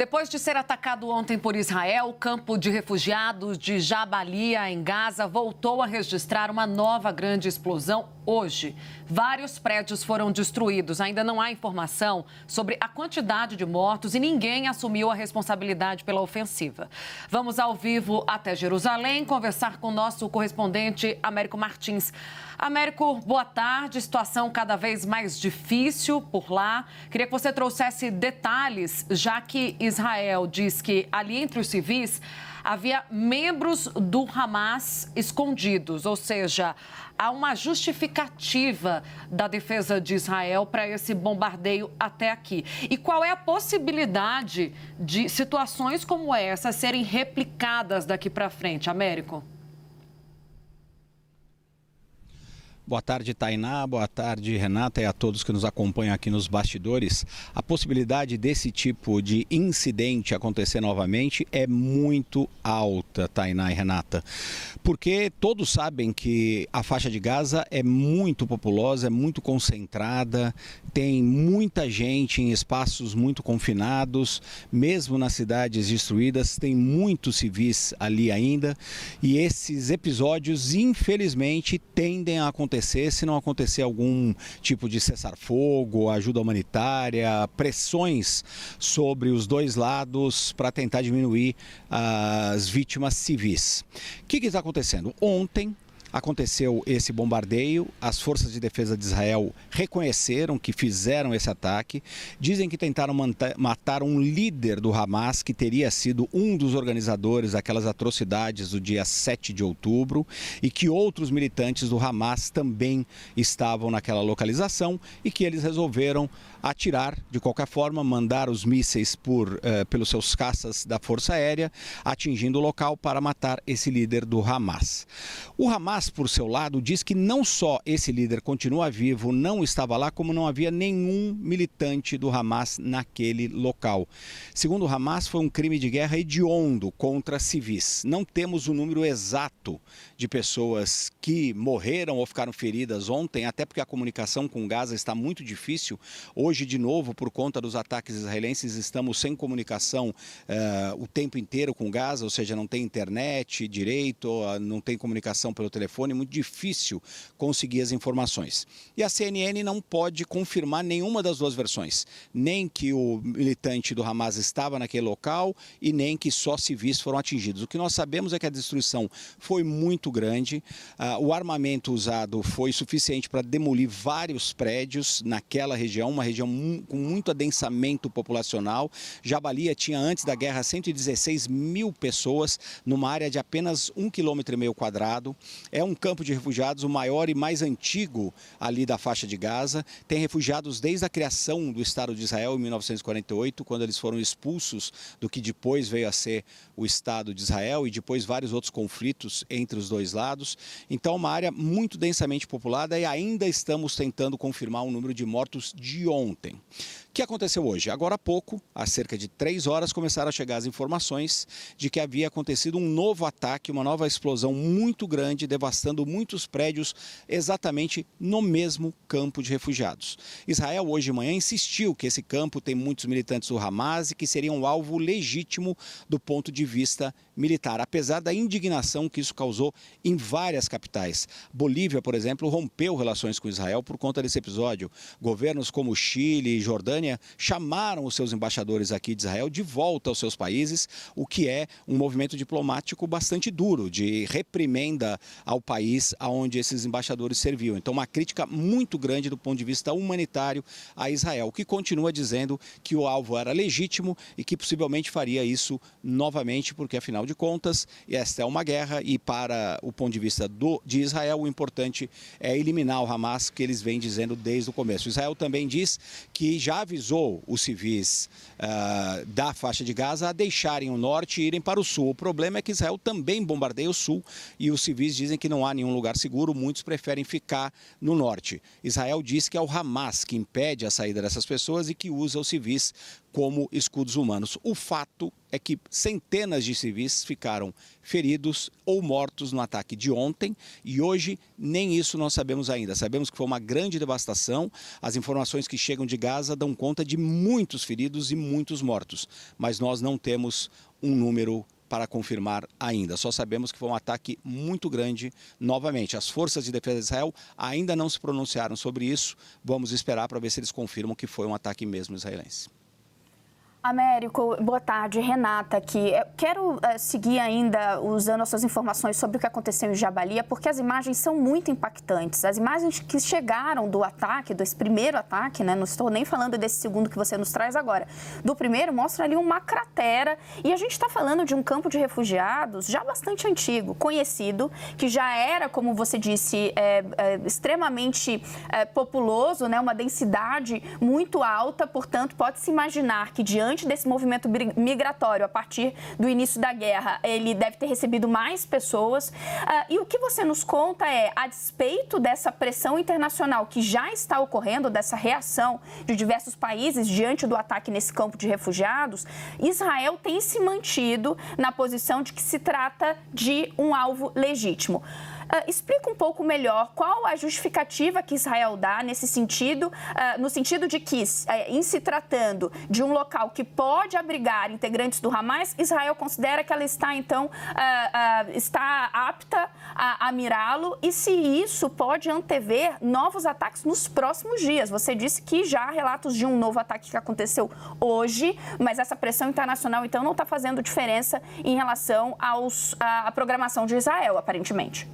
Depois de ser atacado ontem por Israel, o campo de refugiados de Jabalia, em Gaza, voltou a registrar uma nova grande explosão hoje. Vários prédios foram destruídos. Ainda não há informação sobre a quantidade de mortos e ninguém assumiu a responsabilidade pela ofensiva. Vamos ao vivo até Jerusalém conversar com o nosso correspondente Américo Martins. Américo, boa tarde. Situação cada vez mais difícil por lá. Queria que você trouxesse detalhes, já que Israel diz que ali entre os civis havia membros do Hamas escondidos, ou seja, há uma justificativa da defesa de Israel para esse bombardeio até aqui. E qual é a possibilidade de situações como essa serem replicadas daqui para frente, Américo? Boa tarde, Tainá. Boa tarde, Renata, e a todos que nos acompanham aqui nos bastidores. A possibilidade desse tipo de incidente acontecer novamente é muito alta, Tainá e Renata, porque todos sabem que a faixa de Gaza é muito populosa, é muito concentrada, tem muita gente em espaços muito confinados, mesmo nas cidades destruídas, tem muitos civis ali ainda, e esses episódios, infelizmente, tendem a acontecer se não acontecer algum tipo de cessar-fogo, ajuda humanitária, pressões sobre os dois lados para tentar diminuir as vítimas civis. O que está acontecendo? Ontem aconteceu esse bombardeio, as forças de defesa de Israel reconheceram que fizeram esse ataque, dizem que tentaram matar um líder do Hamas, que teria sido um dos organizadores daquelas atrocidades do dia 7 de outubro, e que outros militantes do Hamas também estavam naquela localização e que eles resolveram atirar de qualquer forma, mandar os mísseis pelos seus caças da Força Aérea, atingindo o local para matar esse líder do Hamas. O Hamas, por seu lado, diz que não só esse líder continua vivo, não estava lá, como não havia nenhum militante do Hamas naquele local. Segundo o Hamas, foi um crime de guerra hediondo contra civis. Não temos o número exato de pessoas que morreram ou ficaram feridas ontem, até porque a comunicação com Gaza está muito difícil. Hoje, de novo, por conta dos ataques israelenses, estamos sem comunicação o tempo inteiro com Gaza, ou seja, não tem internet direito, não tem comunicação pelo telefone, muito difícil conseguir as informações. E a CNN não pode confirmar nenhuma das duas versões, nem que o militante do Hamas estava naquele local e nem que só civis foram atingidos. O que nós sabemos é que a destruição foi muito grande, o armamento usado foi suficiente para demolir vários prédios naquela região, uma região com muito adensamento populacional. Jabalia tinha antes da guerra 116 mil pessoas numa área de apenas 1,5 km². É um campo de refugiados, o maior e mais antigo ali da faixa de Gaza. Tem refugiados desde a criação do Estado de Israel em 1948, quando eles foram expulsos do que depois veio a ser o Estado de Israel e depois vários outros conflitos entre os dois lados. Então, uma área muito densamente populada e ainda estamos tentando confirmar o número de mortos de ontem. O que aconteceu hoje? Agora há pouco, há cerca de 3 horas, começaram a chegar as informações de que havia acontecido um novo ataque, uma nova explosão muito grande, devastando muitos prédios exatamente no mesmo campo de refugiados. Israel, hoje de manhã, insistiu que esse campo tem muitos militantes do Hamas e que seria um alvo legítimo do ponto de vista militar, apesar da indignação que isso causou em várias capitais. Bolívia, por exemplo, rompeu relações com Israel por conta desse episódio. Governos como Chile e Jordânia chamaram os seus embaixadores aqui de Israel de volta aos seus países, o que é um movimento diplomático bastante duro, de reprimenda ao país onde esses embaixadores serviam. Então, uma crítica muito grande do ponto de vista humanitário a Israel, que continua dizendo que o alvo era legítimo e que possivelmente faria isso novamente, porque, afinal de contas, esta é uma guerra e, para o ponto de vista de Israel, o importante é eliminar o Hamas, que eles vêm dizendo desde o começo. Israel também diz que já avisou os civis da faixa de Gaza a deixarem o norte e irem para o sul. O problema é que Israel também bombardeia o sul e os civis dizem que não há nenhum lugar seguro, muitos preferem ficar no norte. Israel diz que é o Hamas que impede a saída dessas pessoas e que usa os civis como escudos humanos. O fato é que centenas de civis ficaram feridos ou mortos no ataque de ontem e hoje nem isso nós sabemos ainda. Sabemos que foi uma grande devastação. As informações que chegam de Gaza dão conta de muitos feridos e muitos mortos, mas nós não temos um número para confirmar ainda. Só sabemos que foi um ataque muito grande novamente. As forças de defesa de Israel ainda não se pronunciaram sobre isso. Vamos esperar para ver se eles confirmam que foi um ataque mesmo israelense. Américo, boa tarde. Renata aqui. Eu quero seguir ainda usando as suas informações sobre o que aconteceu em Jabalia, porque as imagens são muito impactantes. As imagens que chegaram do ataque, desse primeiro ataque, né? Não estou nem falando desse segundo que você nos traz agora. Do primeiro, mostra ali uma cratera. E a gente está falando de um campo de refugiados já bastante antigo, conhecido, que já era, como você disse, extremamente populoso, né? Uma densidade muito alta. Portanto, pode-se imaginar que diante desse movimento migratório, a partir do início da guerra, ele deve ter recebido mais pessoas. E o que você nos conta é, a despeito dessa pressão internacional que já está ocorrendo, dessa reação de diversos países diante do ataque nesse campo de refugiados, Israel tem se mantido na posição de que se trata de um alvo legítimo. Explica um pouco melhor qual a justificativa que Israel dá nesse sentido, no sentido de que, em se tratando de um local que pode abrigar integrantes do Hamas, Israel considera que ela está, então, está apta a mirá-lo e se isso pode antever novos ataques nos próximos dias. Você disse que já há relatos de um novo ataque que aconteceu hoje, mas essa pressão internacional, então, não está fazendo diferença em relação à programação de Israel, aparentemente.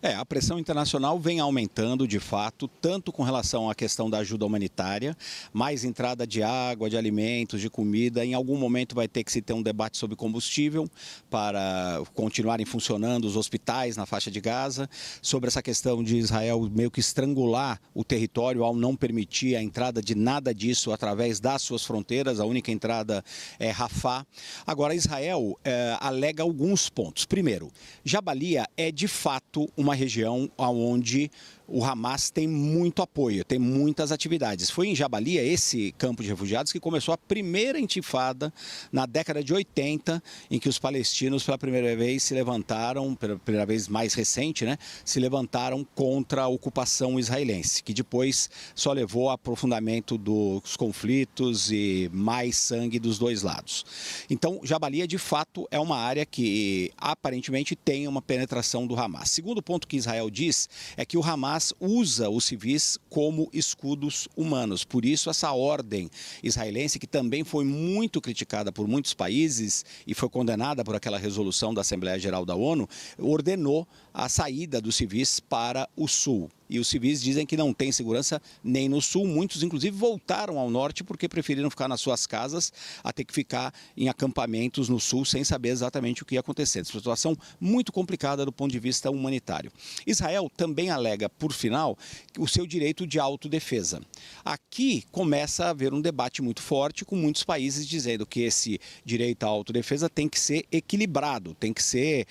A pressão internacional vem aumentando, de fato, tanto com relação à questão da ajuda humanitária, mais entrada de água, de alimentos, de comida. Em algum momento vai ter que se ter um debate sobre combustível para continuarem funcionando os hospitais na faixa de Gaza, sobre essa questão de Israel meio que estrangular o território ao não permitir a entrada de nada disso através das suas fronteiras. A única entrada é Rafah. Agora, Israel alega alguns pontos. Primeiro, Jabalia é de fato uma região onde o Hamas tem muito apoio, tem muitas atividades. Foi em Jabalia, esse campo de refugiados, que começou a primeira intifada na década de 80, em que os palestinos pela primeira vez se levantaram, pela primeira vez mais recente, né, se levantaram contra a ocupação israelense, que depois só levou ao aprofundamento dos conflitos e mais sangue dos dois lados. Então, Jabalia, de fato, é uma área que aparentemente tem uma penetração do Hamas. Segundo ponto que Israel diz é que o Hamas usa os civis como escudos humanos. Por isso, essa ordem israelense, que também foi muito criticada por muitos países e foi condenada por aquela resolução da Assembleia Geral da ONU, ordenou a saída dos civis para o sul. E os civis dizem que não tem segurança nem no sul. Muitos, inclusive, voltaram ao norte porque preferiram ficar nas suas casas a ter que ficar em acampamentos no sul sem saber exatamente o que ia acontecer. Situação muito complicada do ponto de vista humanitário. Israel também alega, por final, o seu direito de autodefesa. Aqui começa a haver um debate muito forte com muitos países dizendo que esse direito à autodefesa tem que ser equilibrado, tem que ser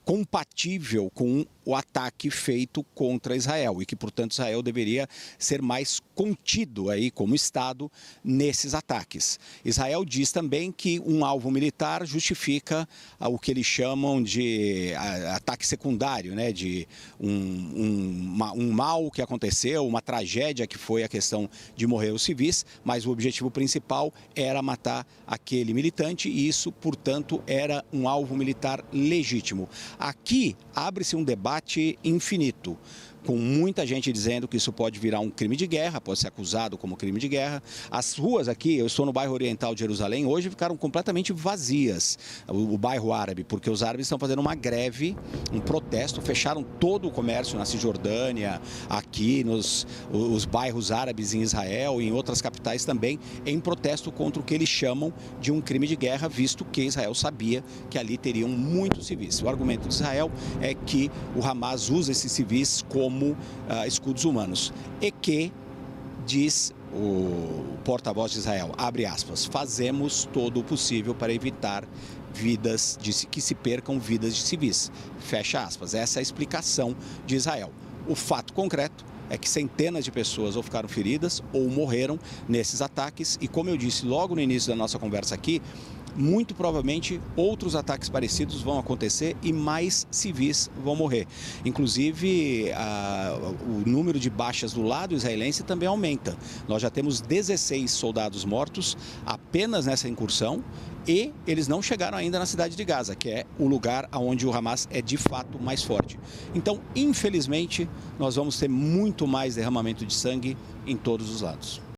compatível com o ataque feito contra Israel e que, portanto, Israel deveria ser mais contido aí como Estado nesses ataques. Israel diz também que um alvo militar justifica o que eles chamam de ataque secundário, né, de um mal que aconteceu, uma tragédia que foi a questão de morrer os civis, mas o objetivo principal era matar aquele militante e isso, portanto, era um alvo militar legítimo. Aqui abre-se um debate infinito, com muita gente dizendo que isso pode virar um crime de guerra, pode ser acusado como crime de guerra. As ruas aqui, eu estou no bairro oriental de Jerusalém, hoje ficaram completamente vazias, o bairro árabe, porque os árabes estão fazendo uma greve, um protesto, fecharam todo o comércio na Cisjordânia, aqui os bairros árabes em Israel e em outras capitais também, em protesto contra o que eles chamam de um crime de guerra, visto que Israel sabia que ali teriam muitos civis. O argumento de Israel é que o Hamas usa esses civis como escudos humanos e que, diz o porta-voz de Israel, abre aspas, fazemos todo o possível para evitar que se percam vidas de civis, fecha aspas. Essa é a explicação de Israel. O fato concreto é que centenas de pessoas ou ficaram feridas ou morreram nesses ataques. E como eu disse logo no início da nossa conversa aqui, muito provavelmente outros ataques parecidos vão acontecer e mais civis vão morrer. Inclusive, o número de baixas do lado israelense também aumenta. Nós já temos 16 soldados mortos apenas nessa incursão e eles não chegaram ainda na cidade de Gaza, que é o lugar onde o Hamas é de fato mais forte. Então, infelizmente, nós vamos ter muito mais derramamento de sangue em todos os lados.